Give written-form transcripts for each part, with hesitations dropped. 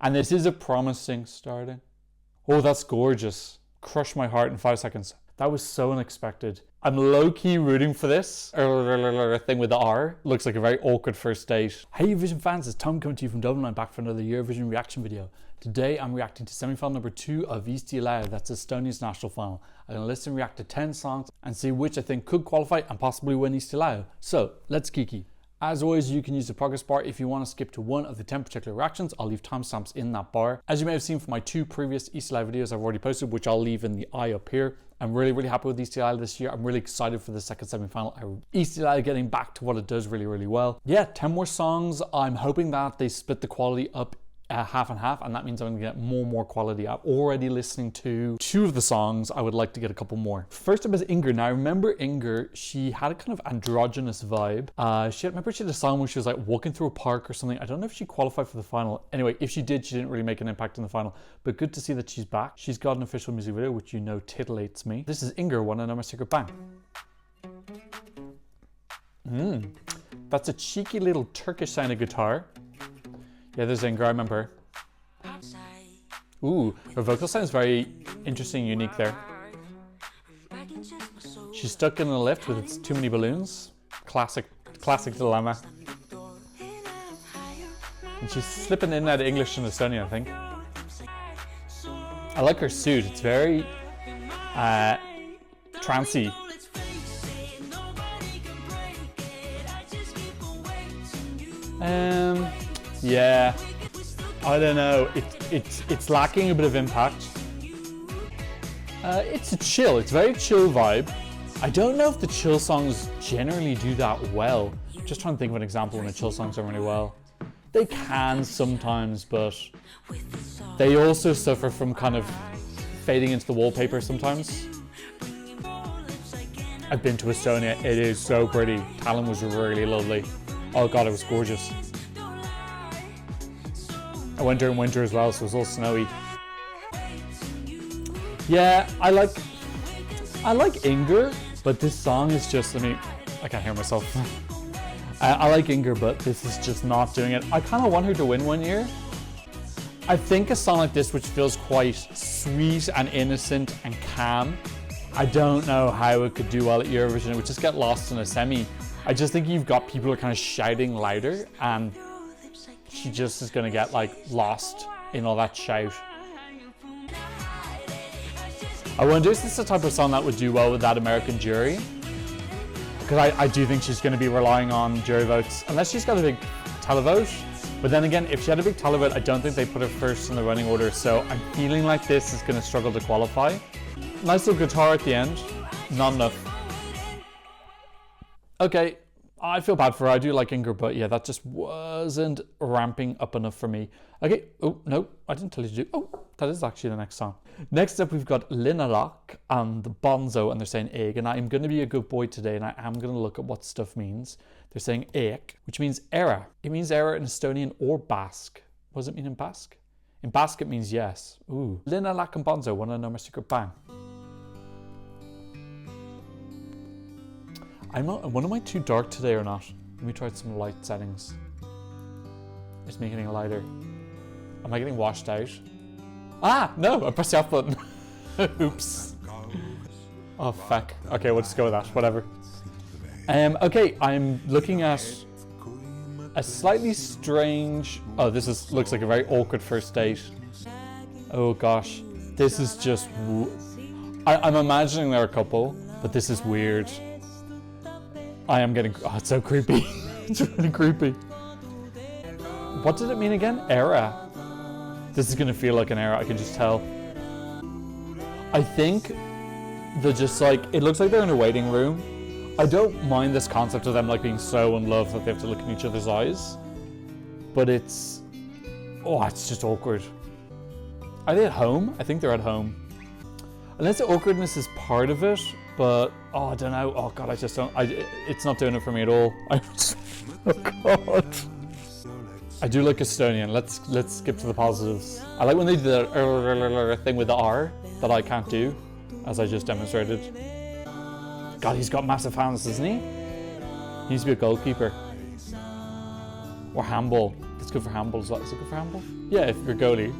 And this is a promising starting. Oh, that's gorgeous. Crushed my heart in 5 seconds. That was so unexpected. I'm low-key rooting for this thing with the R. Looks like a very awkward first date. Hey Eurovision fans, it's Tom coming to you from Dublin. I'm back for another Eurovision reaction video. Today I'm reacting to semi-final number 2 of Eesti Laul, that's Estonia's national final. I'm going to listen and react to 10 songs and see which I think could qualify and possibly win Eesti Laul. So, let's kiki. As always, you can use the progress bar if you want to skip to one of the 10 particular reactions. I'll leave timestamps in that bar. As you may have seen from my 2 previous Eesti Laul videos I've already posted, which I'll leave in the eye up here. I'm really happy with Eesti Laul this year. I'm really excited for the second semi-final. Eesti Laul getting back to what it does really well. Yeah, 10 more songs. I'm hoping that they split the quality up half and half, and that means I'm going to get more quality. I'm already listening to 2 of the songs. I would like to get a couple more. First up is Inger. Now I remember Inger, she had a kind of androgynous vibe. Remember she had a song where she was like walking through a park or something. I don't know if she qualified for the final. Anyway, if she did, she didn't really make an impact in the final, but good to see that she's back. She's got an official music video, which you know titillates me. This is Inger, Wanna Know My Secret, Bang. That's a cheeky little Turkish sounding guitar. Yeah, there's Inger, I remember. Ooh, her vocal sounds very interesting, unique there. She's stuck in a lift with its too many balloons. Classic dilemma. And she's slipping in and out of English and Estonia, I think. I like her suit, it's very trancey. Yeah, I don't know. It's lacking a bit of impact. It's very chill vibe. I don't know if the chill songs generally do that well. Just trying to think of an example when the chill songs are really well. They can sometimes, but they also suffer from kind of fading into the wallpaper sometimes. I've been to Estonia. It is so pretty. Tallinn was really lovely. Oh god, it was gorgeous. I went during winter as well, so it was all snowy. Yeah, I like Inger, but this song is just, I can't hear myself. I like Inger, but this is just not doing it. I kind of want her to win one year. I think a song like this, which feels quite sweet and innocent and calm, I don't know how it could do well at Eurovision. It would just get lost in a semi. I just think you've got people who are kind of shouting louder, and she just is going to get like lost in all that shout. I wonder if this is the type of song that would do well with that American jury, because I do think she's going to be relying on jury votes, unless she's got a big televote. But then again, if she had a big televote, I don't think they put her first in the running order, so I'm feeling like this is going to struggle to qualify. Nice little guitar at the end, not enough. Okay, I feel bad for her. I do like Inger, but yeah, that just wasn't ramping up enough for me. Okay, oh, no, I didn't tell you to do. Oh, that is actually the next song. Next up, we've got Linalakk and Bonzo, and they're saying egg, and I'm going to be a good boy today, and I am going to look at what stuff means. They're saying egg, which means era. It means era in Estonian or Basque. What does it mean in Basque? In Basque, it means yes. Ooh. Linalakk and Bonzo, Wanna Know My Secret, Bang. Am I too dark today or not? Let me try some light settings. Is me getting lighter? Am I getting washed out? Ah, no, I pressed the off button. Oops. Oh, fuck. Okay, we'll just go with that, whatever. Okay, I'm looking at a slightly strange... Oh, looks like a very awkward first date. Oh gosh. This is just... I'm imagining they're a couple, but this is weird. I am getting... Oh, it's so creepy. It's really creepy. What did it mean again? Era. This is going to feel like an era, I can just tell. I think they're just like... It looks like they're in a waiting room. I don't mind this concept of them like being so in love that they have to look in each other's eyes. But it's... Oh, it's just awkward. Are they at home? I think they're at home. Unless the awkwardness is part of it, but oh, I don't know. Oh god, I just don't. It's not doing it for me at all. Oh god. I do like Estonian. Let's skip to the positives. I like when they do the thing with the R that I can't do, as I just demonstrated. God, he's got massive hands, doesn't he? He needs to be a goalkeeper or handball. good for handball as well. Is it good for handball? Yeah, if you're goalie.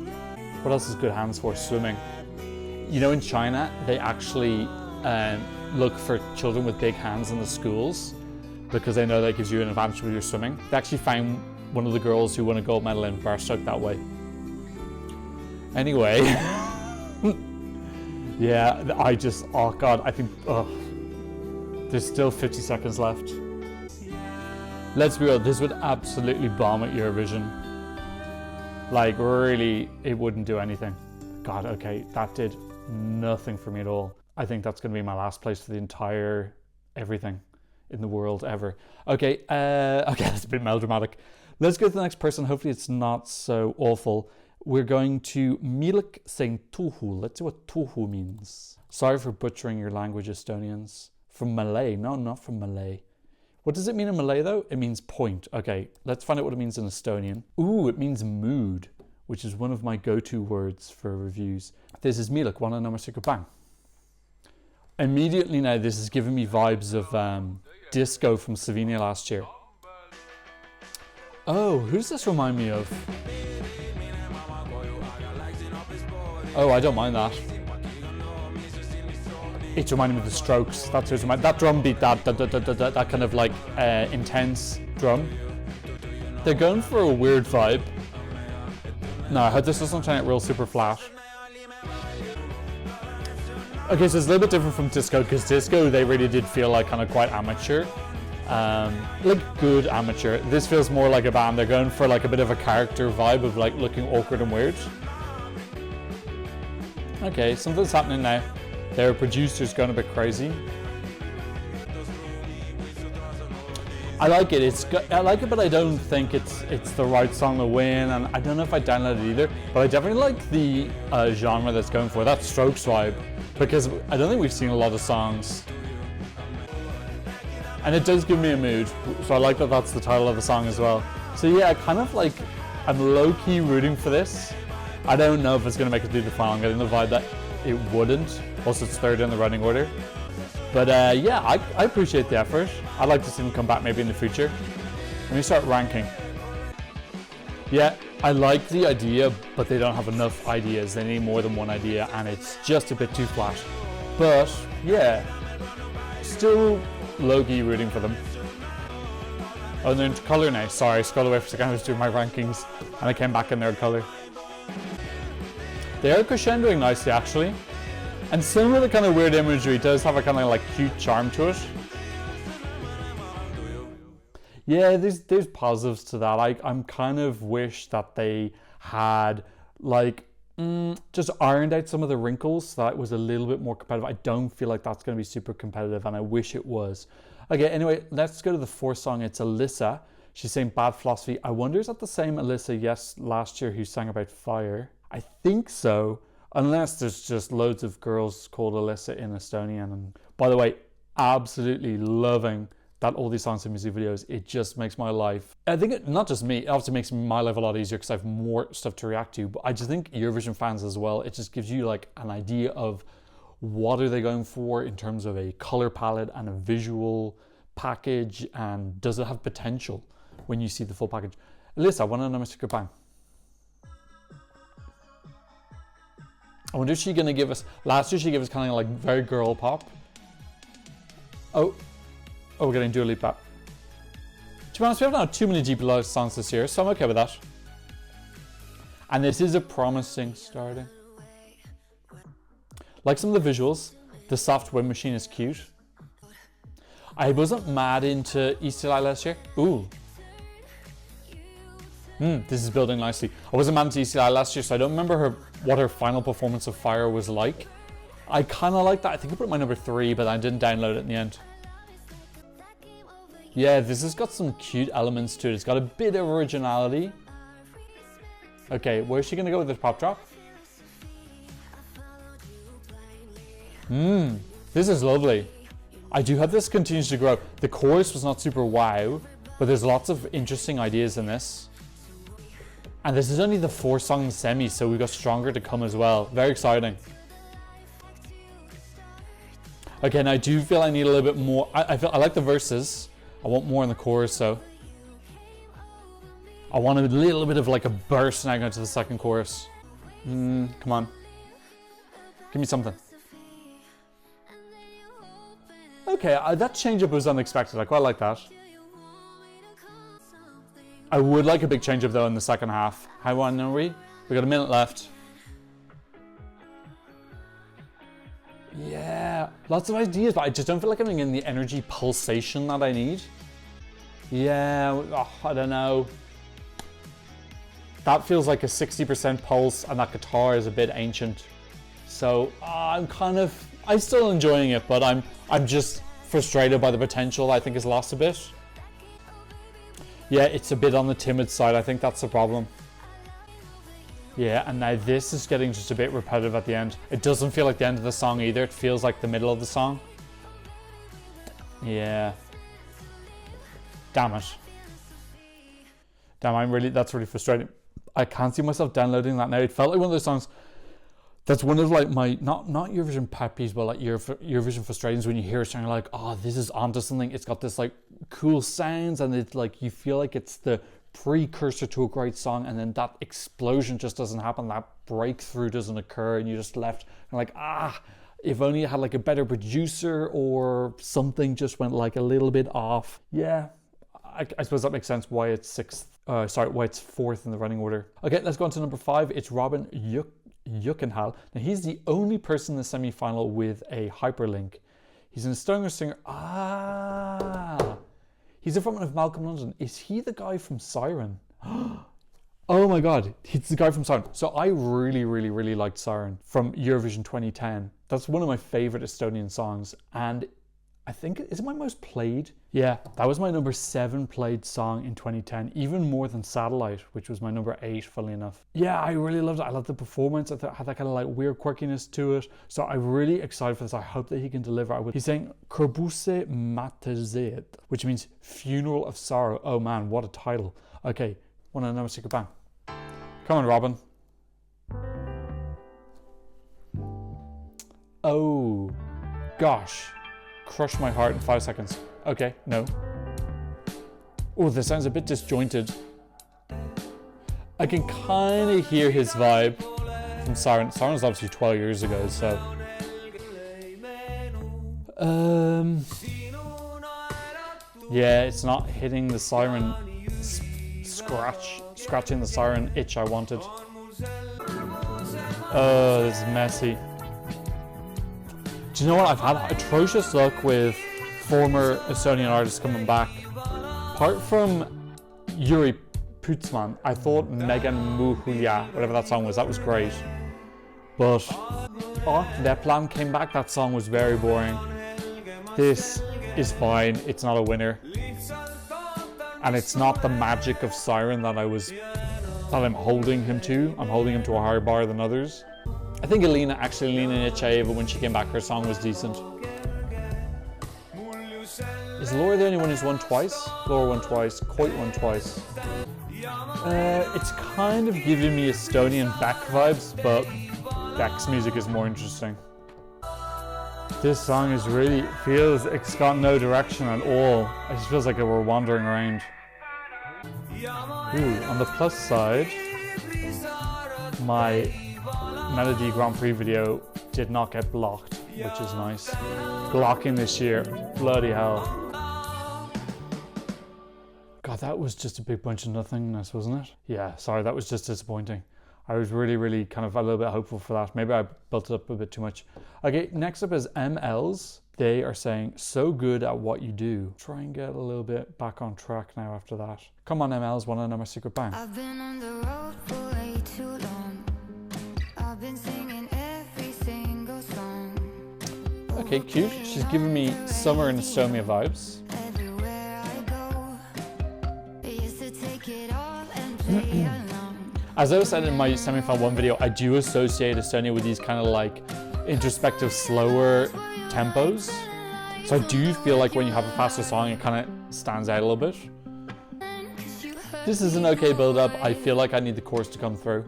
What else is good hands for? Swimming. You know, in China, they actually look for children with big hands in the schools because they know that gives you an advantage with your swimming. They actually found one of the girls who won a gold medal in breaststroke that way. Anyway, yeah, oh God, I think, there's still 50 seconds left. Let's be real, this would absolutely bomb at Eurovision. Like, really, it wouldn't do anything. God, okay, that did nothing for me at all. I think that's going to be my last place for the entire everything in the world ever. Okay, okay, that's a bit melodramatic. Let's go to the next person. Hopefully it's not so awful. We're going to Meelik saying Tuju. Let's see what Tuju means. Sorry for butchering your language, Estonians. From Malay. No, not from Malay. What does it mean in Malay though? It means point. Okay, let's find out what it means in Estonian. Ooh, it means mood, which is one of my go-to words for reviews. This is Meelik, Wana Namasika Bang. Immediately now, this is giving me vibes of disco from Slovenia last year. Oh, who does this remind me of? Oh, I don't mind that. It's reminding me of the Strokes. That's who's reminding. That drum beat, that kind of like intense drum. They're going for a weird vibe. No, I hope this doesn't turn out real super flat. Okay, so it's a little bit different from disco because disco they really did feel like kind of quite amateur, like good amateur. This feels more like a band. They're going for like a bit of a character vibe of like looking awkward and weird. Okay, something's happening now. Their producer's going a bit crazy. I like it. I like it, but I don't think it's the right song to win, and I don't know if I download it either. But I definitely like the genre that's going for that Strokes vibe, because I don't think we've seen a lot of songs, and it does give me a mood. So I like that that's the title of the song as well. So yeah, kind of like I'm low-key rooting for this. I don't know if it's going to make it through the final. I'm getting the vibe that it wouldn't. Also, it's third in the running order. But yeah, I appreciate the effort. I'd like to see them come back maybe in the future. Let me start ranking. Yeah, I like the idea, but they don't have enough ideas. They need more than one idea, and it's just a bit too flat. But yeah, still low-key rooting for them. Oh, they're into colour now. Sorry, I scrolled away for a second. I was doing my rankings, and I came back in their colour. They are crescendoing nicely, actually. And some of the kind of weird imagery does have a kind of like cute charm to it. Yeah, there's positives to that. I'm kind of wish that they had like just ironed out some of the wrinkles so that it was a little bit more competitive. I don't feel like that's going to be super competitive, and I wish it was. Okay, anyway, let's go to the fourth song. It's Elysa. She's saying Bad Philosophy. I wonder, is that the same Elysa last year who sang about fire? I think so. Unless there's just loads of girls called Elysa in Estonian. And by the way, absolutely loving that all these songs and music videos. It just makes my life, I think not just me, it obviously makes my life a lot easier because I have more stuff to react to, but I just think Eurovision fans as well, it just gives you like an idea of what are they going for in terms of a color palette and a visual package, and does it have potential when you see the full package. Elysa, Wana Namasika Bang. I wonder if she's going to give us... Last year she gave us kind of like very girl pop. Oh, we're getting Dua Lipa. To be honest, we haven't had too many GP Live songs this year, so I'm okay with that. And this is a promising starting. Like some of the visuals, the soft wind machine is cute. I wasn't mad into Eesti Laul last year. Ooh. This is building nicely. I wasn't mad into Eesti Laul last year, so I don't remember what her final performance of Fire was like. I kind of like that. I think I put it my number 3, but I didn't download it in the end. Yeah, this has got some cute elements to it. It's got a bit of originality. Okay, where's she going to go with the pop drop? This is lovely. I do hope this continues to grow. The chorus was not super wow, but there's lots of interesting ideas in this. And this is only the 4-song semi, so we've got stronger to come as well. Very exciting. Okay, and I do feel I need a little bit more. I like the verses. I want more in the chorus, so. I want a little bit of like a burst now going to the second chorus. Come on. Give me something. Okay, that change up was unexpected. I quite like that. I would like a big change up though in the second half. How on are we? We got a minute left. Yeah, lots of ideas, but I just don't feel like I'm getting the energy pulsation that I need. Yeah, I don't know. That feels like a 60% pulse, and that guitar is a bit ancient. So I'm still enjoying it, but I'm just frustrated by the potential I think is lost a bit. Yeah, it's a bit on the timid side. I think that's the problem. Yeah, and now this is getting just a bit repetitive at the end. It doesn't feel like the end of the song either. It feels like the middle of the song. Yeah. Damn it. Damn, that's really frustrating. I can't see myself downloading that now. It felt like one of those songs that's one of like my, not Eurovision pet peeves, but like Eurovision frustrations when you hear a song, you're like, oh, this is onto something. It's got this like cool sounds, and it's like, you feel like it's the precursor to a great song, and then that explosion just doesn't happen. That breakthrough doesn't occur, and you're just left and like, if only it had like a better producer or something just went like a little bit off. Yeah, I suppose that makes sense why it's why it's fourth in the running order. Okay, let's go on to number 5. It's Robin Juhkental. Now he's the only person in the semi-final with a hyperlink. He's an Estonian singer. He's a frontman of Malcolm London. Is he the guy from Siren? Oh my god, he's the guy from Siren. So I really liked Siren from Eurovision 2010. That's one of my favorite Estonian songs, and I think, is it my most played? Yeah, that was my number 7 played song in 2010, even more than Satellite, which was my number 8, funnily enough. Yeah, I really loved it. I loved the performance. I thought it had that kind of like weird quirkiness to it. So I'm really excited for this. I hope that he can deliver. He's saying Kurbuse matused, which means funeral of sorrow. Oh man, what a title. Okay, want to know a secret bang. Come on, Robin. Oh, gosh. Crush my heart in 5 seconds. Okay, no. Oh, this sounds a bit disjointed. I can kind of hear his vibe from Siren. Siren was obviously 12 years ago, so. Yeah, it's not hitting the Siren scratching the Siren itch I wanted. Oh, this is messy. Do you know what? I've had atrocious luck with former Estonian artists coming back. Apart from Yuri Putzman, I thought Megan Muhulia, whatever that song was, that was great. But Leplan came back, that song was very boring. This is fine, it's not a winner. And it's not the magic of Siren that I'm holding him to. I'm holding him to a higher bar than others. I think Lina Nichaeva, when she came back, her song was decent. Is Laura the only one who's won twice? Laura won twice, Coit won twice. It's kind of giving me Estonian Beck vibes, but Beck's music is more interesting. This song is it's got no direction at all. It just feels like we're wandering around. Ooh, on the plus side, my Melody Grand Prix video did not get blocked, which is nice. Blocking this year, bloody hell. God, that was just a big bunch of nothingness, wasn't it? Yeah, sorry, that was just disappointing. I was really kind of a little bit hopeful for that. Maybe I built it up a bit too much. Okay, next up is MLs. They are saying, so good at what you do. Try and get a little bit back on track now after that. Come on, MLs, want to know my secret bang? I've been on the road for way too long. I've been singing every single song. Okay, cute. She's giving me summer in Estonia vibes. As I said in my semi-final 1 video, I do associate Estonia with these kind of like introspective, slower tempos. So I do feel like when you have a faster song, it kind of stands out a little bit. This is an okay build-up. I feel like I need the chorus to come through.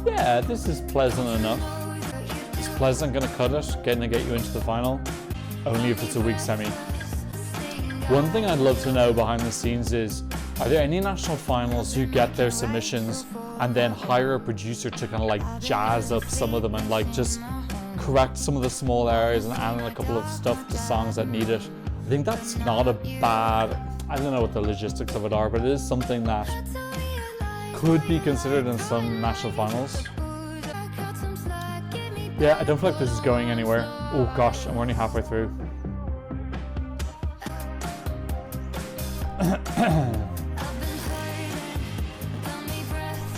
Yeah, this is pleasant enough. Is pleasant gonna cut it? Gonna get you into the final? only if it's a weak semi. One thing I'd love to know behind the scenes is, are there any national finals who get their submissions and then hire a producer to kind of like jazz up some of them and like just correct some of the small errors and add in a couple of stuff to songs that need it? I think that's not a bad, I don't know what the logistics of it are, but it is something that could be considered in some national finals. Yeah, I don't feel like this is going anywhere. Oh gosh, I'm only halfway through. I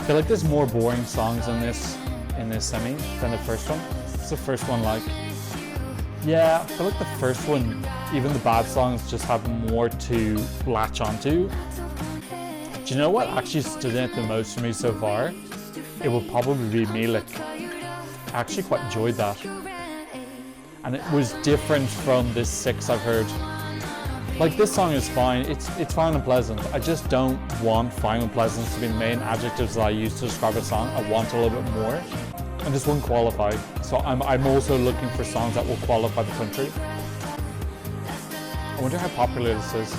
feel like there's more boring songs in this semi than the first one. What's the first one like? Yeah, I feel like the first one, even the bad songs just have more to latch onto. Do you know what actually stood out the most for me so far? It will probably be Meelik. I actually quite enjoyed that. And it was different from the 6 I've heard. Like, this song is fine, it's fine and pleasant. I just don't want fine and pleasant to be the main adjectives that I use to describe a song. I want a little bit more. And this won't qualify. So I'm also looking for songs that will qualify the country. I wonder how popular this is.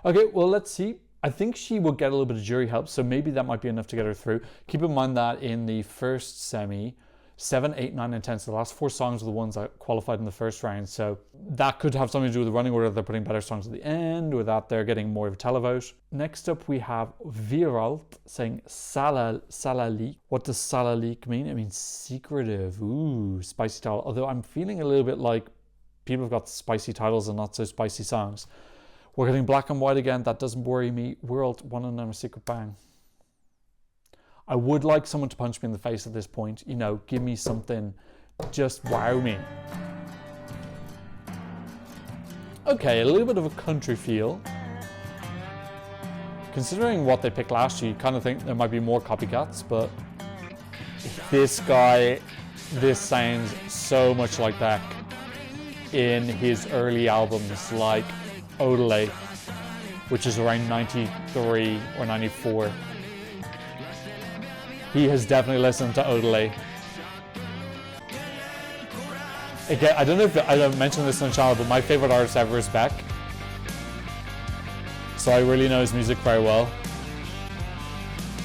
Okay, well, let's see. I think she will get a little bit of jury help, so maybe that might be enough to get her through. Keep in mind that in the first semi, 7, 8, 9, and 10, so the last 4 songs are the ones that qualified in the first round, so that could have something to do with the running order. They're putting better songs at the end, or that they're getting more of a televote. Next up, we have Wiiralt saying Salalik. What does Salalik mean? It means secretive. Ooh, spicy title. Although I'm feeling a little bit like people have got spicy titles and not so spicy songs. We're getting black and white again. That doesn't worry me. Wiiralt, one and a secret bang. I would like someone to punch me in the face at this point. You know, give me something. Just wow me. Okay, a little bit of a country feel. Considering what they picked last year, you kind of think there might be more copycats, but this guy, this sounds so much like Beck in his early albums, like Odelay, which is around 93 or 94. He has definitely listened to Odelay. Again, I don't know if I mentioned this on the channel, but my favorite artist ever is Beck. So I really know his music very well.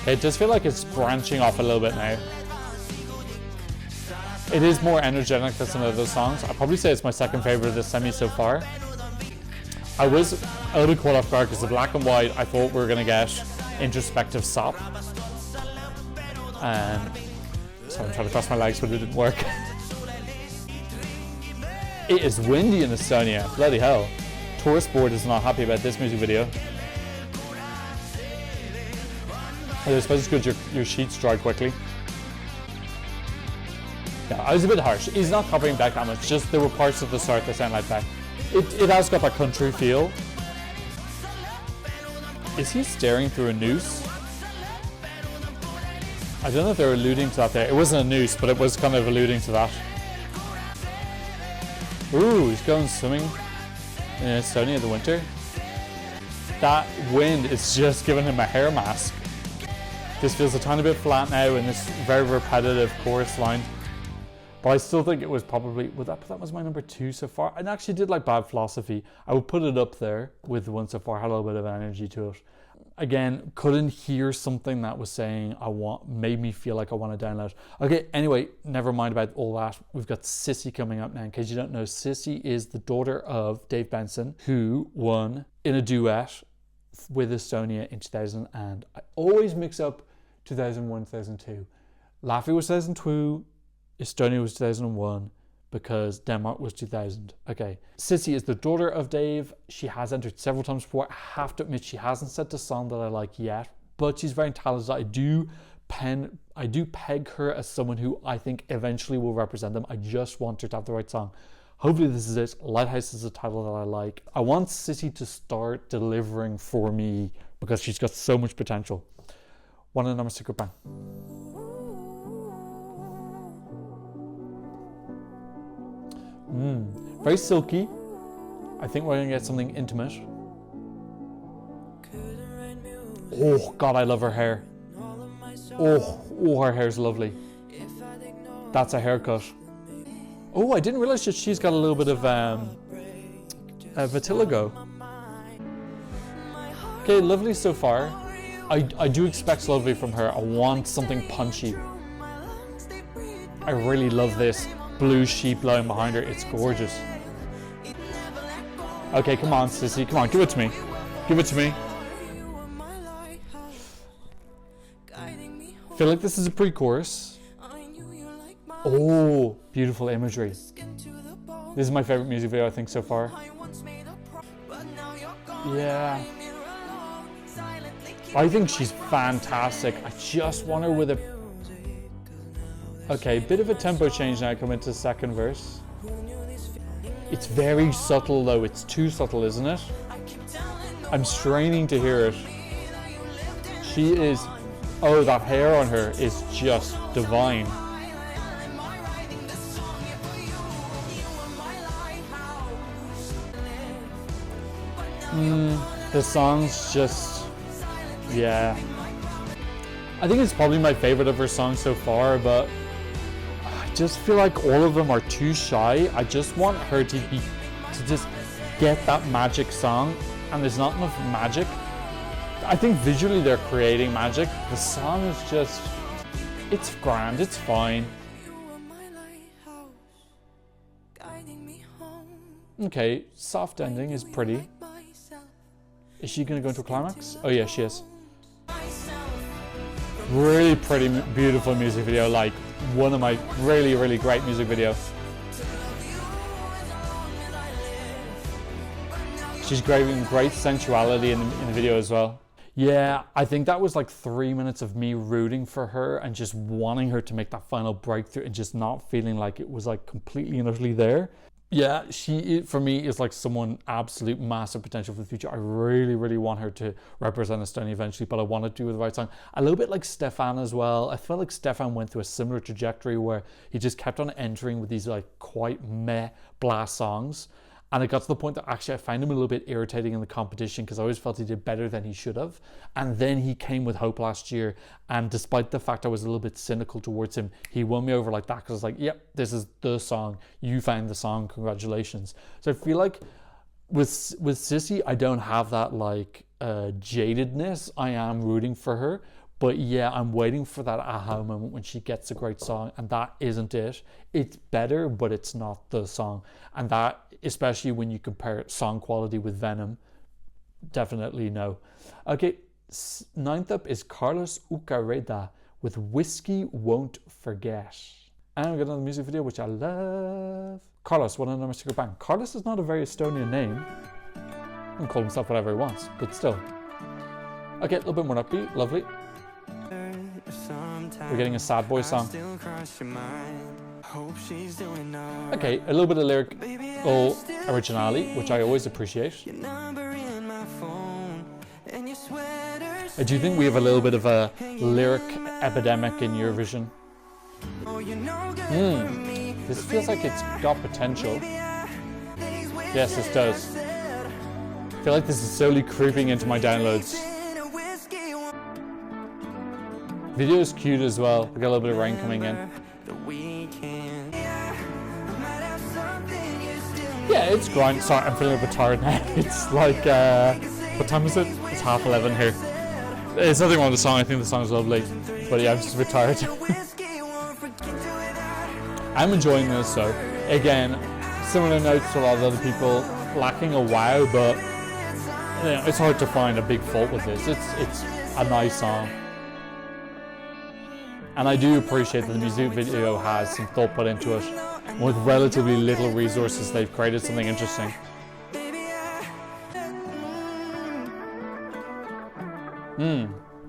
It does feel like it's branching off a little bit now. It is more energetic than some of those songs. I'd probably say it's my second favorite of this semi so far. I was a little bit caught off guard because the black and white, I thought we were going to get introspective sop. So I'm trying to cross my legs, but it didn't work. It is windy in Estonia. Bloody hell. Tourist board is not happy about this music video. I suppose it's good your sheets dry quickly. Yeah, I was a bit harsh. He's not copying Beck that much, just there were parts of the start that sound like Beck. It has got that country feel. Is he staring through a noose? I don't know if they're alluding to that there. It wasn't a noose, but it was kind of alluding to that. Ooh, he's going swimming in Estonia in the winter. That wind is just giving him a hair mask. This feels a tiny bit flat now in this very repetitive chorus line. But I still think it was probably, that was my number 2 so far. I actually did like Bad Philosophy. I would put it up there with the one so far, had a little bit of energy to it. Again, couldn't hear something that was saying made me feel like I want to download. Okay, anyway, never mind about all that. We've got Sissi coming up now. In case you don't know, Sissi is the daughter of Dave Benson, who won in a duet with Estonia in 2000. And I always mix up 2001, 2002. Latvia was 2002. Estonia was 2001 because Denmark was 2000. Okay. Sissi is the daughter of Dave. She has entered several times before. I have to admit, she hasn't set a song that I like yet, but she's very talented. I do peg her as someone who I think eventually will represent them. I just want her to have the right song. Hopefully this is it. Lighthouse is a title that I like. I want Sissi to start delivering for me because she's got so much potential. One and number secret bang. Very silky. I think we're gonna get something intimate. Oh God, I love her hair. Oh, her hair's lovely. That's a haircut. Oh, I didn't realize that she's got a little bit of vitiligo. Okay, lovely so far. I do expect lovely from her. I want something punchy. I really love this blue sheep line behind her. It's gorgeous. Okay, come on, Sissi. Come on, give it to me. Give it to me. I feel like this is a pre-chorus. Oh, beautiful imagery. This is my favorite music video, I think, so far. Yeah. I think she's fantastic. I just want her with a... Okay, bit of a tempo change now coming into the second verse. It's very subtle though. It's too subtle, isn't it? I'm straining to hear it. She is... Oh, that hair on her is just divine. The song's just... Yeah. I think it's probably my favorite of her songs so far, but I just feel like all of them are too shy. I just want her to just get that magic song, and there's not enough magic. I think visually they're creating magic. The song is just... It's grand, it's fine. Okay, soft ending is pretty. Is she gonna go into a climax? Oh yeah, she is. Really pretty, beautiful music video, like one of my really, really great music videos. She's great sensuality in the video as well. Yeah, I think that was like 3 minutes of me rooting for her and just wanting her to make that final breakthrough and just not feeling like it was like completely and utterly there. Yeah, she, for me, is like someone absolute massive potential for the future. I really, really want her to represent Estonia eventually, but I want to do with the right song. A little bit like Stefan as well. I felt like Stefan went through a similar trajectory where he just kept on entering with these like quite meh blast songs. And it got to the point that actually I found him a little bit irritating in the competition because I always felt he did better than he should have. And then he came with Hope last year. And despite the fact I was a little bit cynical towards him, he won me over like that because I was like, yep, this is the song. You found the song. Congratulations. So I feel like with Sissi, I don't have that like jadedness. I am rooting for her. But yeah, I'm waiting for that aha moment when she gets a great song, and that isn't it. It's better, but it's not the song. And that, especially when you compare song quality with Venom, definitely no. Okay, ninth up is Carlos Ukareda with Whiskey Won't Forget. And we got another music video, which I love. Carlos, one of the secret band. Carlos is not a very Estonian name. He can call himself whatever he wants, but still. Okay, a little bit more upbeat, lovely. We're getting a sad boy song. Okay, a little bit of lyrical originality, which I always appreciate. I do think we have a little bit of a lyric epidemic in Eurovision. This feels like it's got potential. Yes, this does. I feel like this is slowly creeping into my downloads. Video is cute as well. We got a little bit of rain coming in. Yeah, it's grind. Sorry, I'm feeling a bit tired now. It's like, what time is it? It's 11:30 here. There's nothing wrong with the song. I think the song's lovely. But yeah, I'm just a bit tired. I'm enjoying this, so again, similar notes to a lot of other people, lacking a wow, but you know, it's hard to find a big fault with this. It's a nice song. And I do appreciate that the music video has some thought put into it. With relatively little resources, they've created something interesting.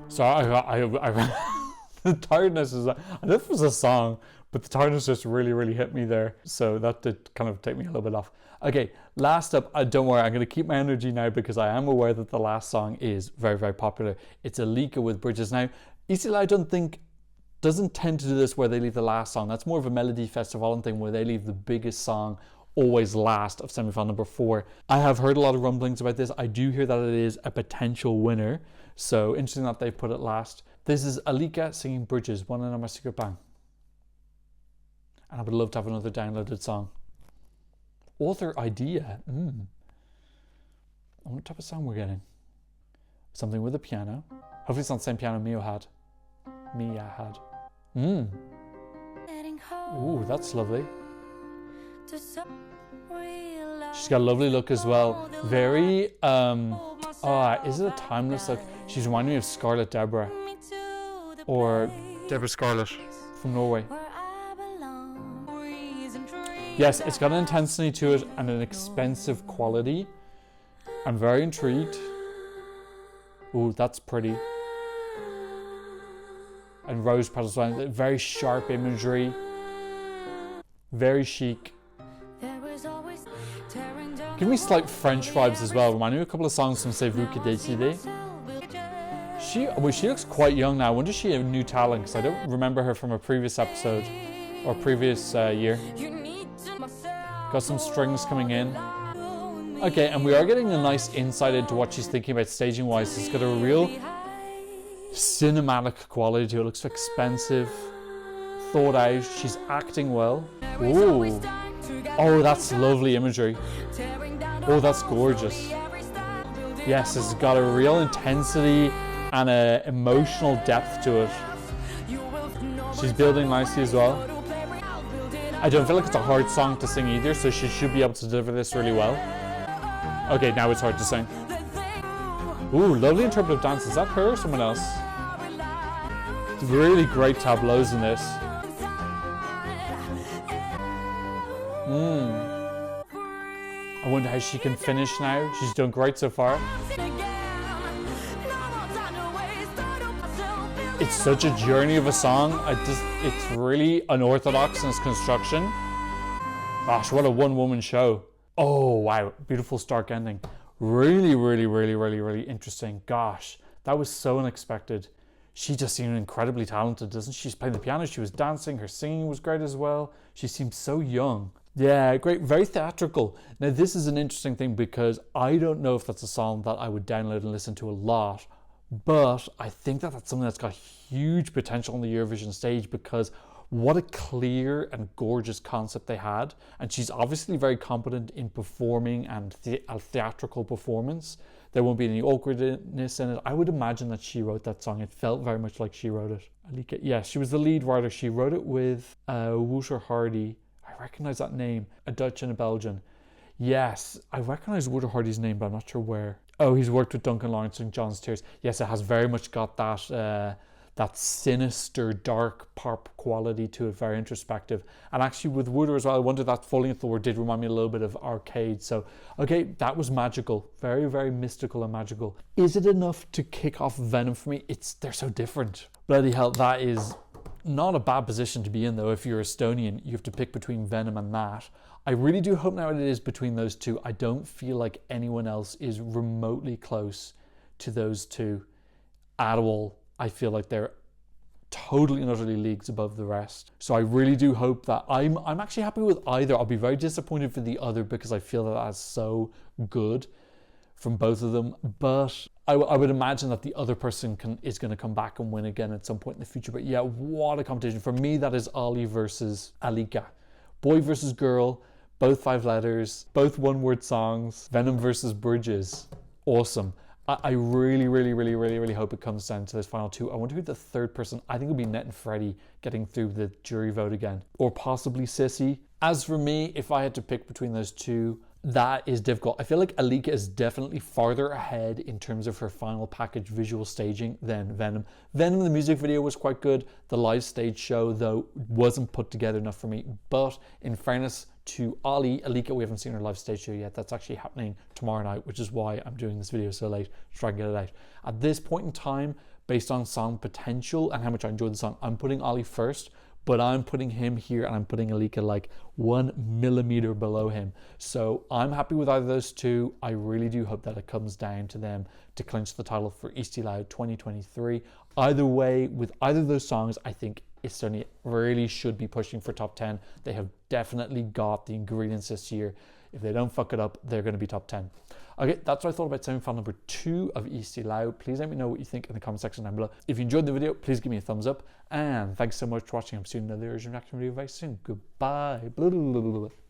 So I the tiredness is, I don't know if it was a song, but the tiredness just really, really hit me there. So that did kind of take me a little bit off. Okay, last up, don't worry, I'm going to keep my energy now because I am aware that the last song is very, very popular. It's Alika with Bridges. Now, Eesti Laul, I don't think, doesn't tend to do this where they leave the last song. That's more of a melody festival thing where they leave the biggest song always last of semi-final number 4. I have heard a lot of rumblings about this. I do hear that it is a potential winner. So interesting that they put it last. This is Alika singing Bridges, one of my secret band. And I would love to have another downloaded song. Author idea. What type of song we're getting? Something with a piano. Hopefully it's not the same piano Mia had. Ooh, that's lovely. She's got a lovely look as well. Very, is it a timeless look? She's reminding me of Scarlet Deborah. Or Deborah Scarlet from Norway. Yes, it's got an intensity to it and an expensive quality. I'm very intrigued. Ooh, that's pretty. And rose petals, very sharp imagery. Very chic. Give me slight French vibes as well. Remind me of a couple of songs from C'est vous qui décidez. She looks quite young now. When does she have new talent? Because I don't remember her from a previous episode or previous year. Got some strings coming in. Okay, and we are getting a nice insight into what she's thinking about staging wise. It's got a real cinematic quality to it. It looks expensive, thought out. She's acting well. Ooh. Oh, that's lovely imagery. Oh, that's gorgeous. Yes, it's got a real intensity and an emotional depth to it. She's building nicely as well. I don't feel like it's a hard song to sing either, so she should be able to deliver this really well. Okay, now it's hard to sing. Ooh, lovely interpretive dance. Is that her or someone else? Really great tableaus in this. I wonder how she can finish now. She's done great so far. It's such a journey of a song. It's really unorthodox in its construction. Gosh, what a one-woman show. Oh, wow. Beautiful stark ending. Really, really, really, really, really interesting. Gosh, that was so unexpected. She just seemed incredibly talented, doesn't she? She's playing the piano, she was dancing, her singing was great as well. She seemed so young. Yeah, great, very theatrical. Now, this is an interesting thing because I don't know if that's a song that I would download and listen to a lot, but I think that that's something that's got huge potential on the Eurovision stage because what a clear and gorgeous concept they had. And she's obviously very competent in performing and a theatrical performance. There won't be any awkwardness in it. I would imagine that she wrote that song. It felt very much like she wrote it. Alika, yeah, she was the lead writer. She wrote it with Wouter Hardy. I recognize that name. A Dutch and a Belgian. Yes, I recognize Wouter Hardy's name, but I'm not sure where. Oh, he's worked with Duncan Lawrence and John's Tears. Yes, it has very much got that that sinister, dark pop quality to it, very introspective. And actually with Wouter as well, I wonder that Falling at the Word did remind me a little bit of Arcade. So, okay, that was magical. Very, very mystical and magical. Is it enough to kick off Venom for me? They're so different. Bloody hell, that is not a bad position to be in though. If you're Estonian, you have to pick between Venom and that. I really do hope now it is between those two. I don't feel like anyone else is remotely close to those two at all. I feel like they're totally and utterly leagues above the rest. So I really do hope that I'm actually happy with either. I'll be very disappointed for the other because I feel that that's so good from both of them. But I would imagine that the other person is going to come back and win again at some point in the future. But yeah, what a competition. For me, that is Ali versus Alika. Boy versus girl, both 5 letters, both one-word songs. Venom versus Bridges. Awesome. I really, really, really, really, really hope it comes down to this final 2. I wonder who the third person, I think it'll be Net and Freddie getting through the jury vote again. Or possibly Sissi. As for me, if I had to pick between those two, that is difficult. I feel like Alika is definitely farther ahead in terms of her final package visual staging than Venom. Venom, the music video was quite good. The live stage show, though, wasn't put together enough for me. But in fairness to Alika, we haven't seen her live stage show yet. That's actually happening tomorrow night, which is why I'm doing this video so late to try and get it out. At this point in time, based on song potential and how much I enjoyed the song, I'm putting Ali first. But I'm putting him here and I'm putting Alika like 1 millimeter below him. So I'm happy with either of those two. I really do hope that it comes down to them to clinch the title for Eesti Laul 2023. Either way, with either of those songs, I think Estonia really should be pushing for top 10. They have definitely got the ingredients this year. If they don't fuck it up, they're going to be top 10. Okay, that's what I thought about semi-final number 2 of Eesti Laul. Please let me know what you think in the comment section down below. If you enjoyed the video, please give me a thumbs up. And thanks so much for watching. I'm seeing another Eurovision reaction video very soon. Goodbye. Blah, blah, blah, blah.